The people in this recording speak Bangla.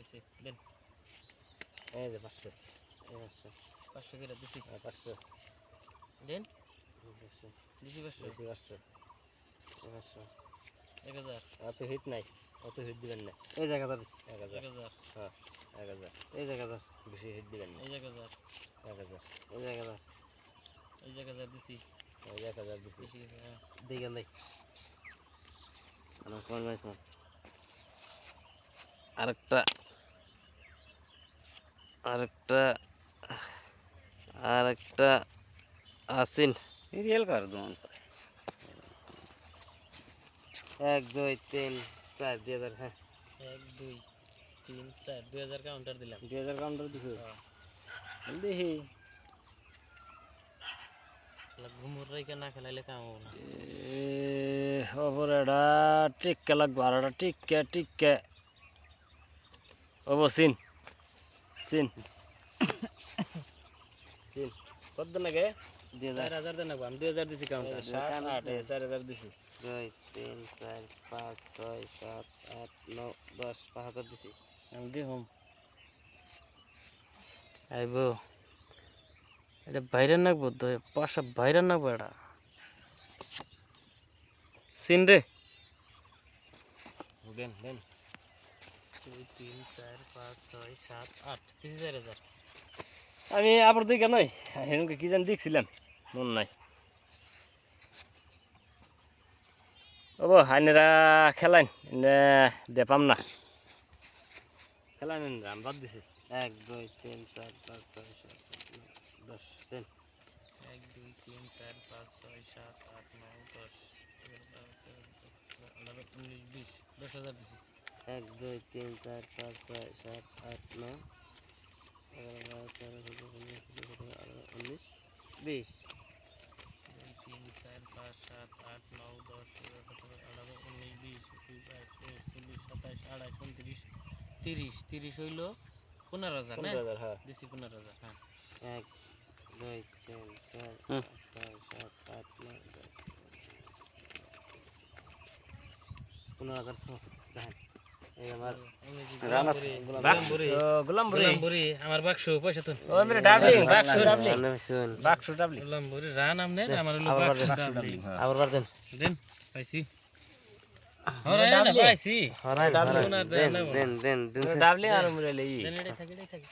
এসে দেন এই যে 500 এই 500 করে দিছি 500 দেন 500 দিছি 500 500 1000 অত হিট নাই অত হিট দিবেন না এই জায়গা 1000 1000 হ্যাঁ 1000 এই জায়গা 10 বেশি হিট দিবেন না 1000 1000 এই জায়গা 10 এই জায়গা দিছি এই জায়গা 1000 দিছি বেশি গেছে হ্যাঁ দেখেন নাই আমার কোন নাই আরেকটা আরেকটা আরেকটা আসিন রিয়েল কর দোন 1 2 3 4 2000 হ্যাঁ 1 2 3 4 2000 কাউন্টার দিলাম 2000 কাউন্টার দিছো হ্যাঁ দেখি ঘুমুর রাইকা না খেলাইলে কাম হবে না ওপরেটা টিক্কা লাগবে আর এটা টিক্কা ওবো চিন কত দিন আগে 4000 দেন আমি 2000 দিছি কাউন্টার 7 8 4000 দিছি 2 3 4 5 6 7 8 9 10 5000 দিছি আমি দেখুন আইবো এটা বাইরে নাকবো তো পাশা বাইরে নাকবো এটা সিন রে দেন 2 3 4 5 6 7 8 4000 আমি আবার দিকে নয় হেনকে কি জানি দেখছিলাম মন নাই ওবো হাইনেরা খেলাইন দেপাম না খেলাইন রাম বাদ দিছি 1 2 3 4 5 6 7 10 দেন 1 2 3 4 5 6 7 8 9 10 11 12 13 14 15 20 10000 দিছি 1 2 3 4 5 6 7 8 9 11 12 13 14 15 16 17 18 19 20 3 4 5 7 8 9 10 11 17 18 19 20 21 22 23 24 27 28 29 30 হইলো 15000 না 15000 হ্যাঁ দিছি 15000 হ্যাঁ 1 2 3 4 5 6 7 8 9 10 15000 দেখেন এই আমার রানাস গোলামপুরি আমার বাক্স পয়সা তো ও মেরে ডাবলিং বাক্স ডাবলিং গোলামপুরি রান আমনে আমার হলো বাক্স ডাবলিং আবার বার দেন দেন পাইছি হরাই না পাইছি হরাই দেন দেন ডাবলিং আর মেরে লই দেন এটাই থাকে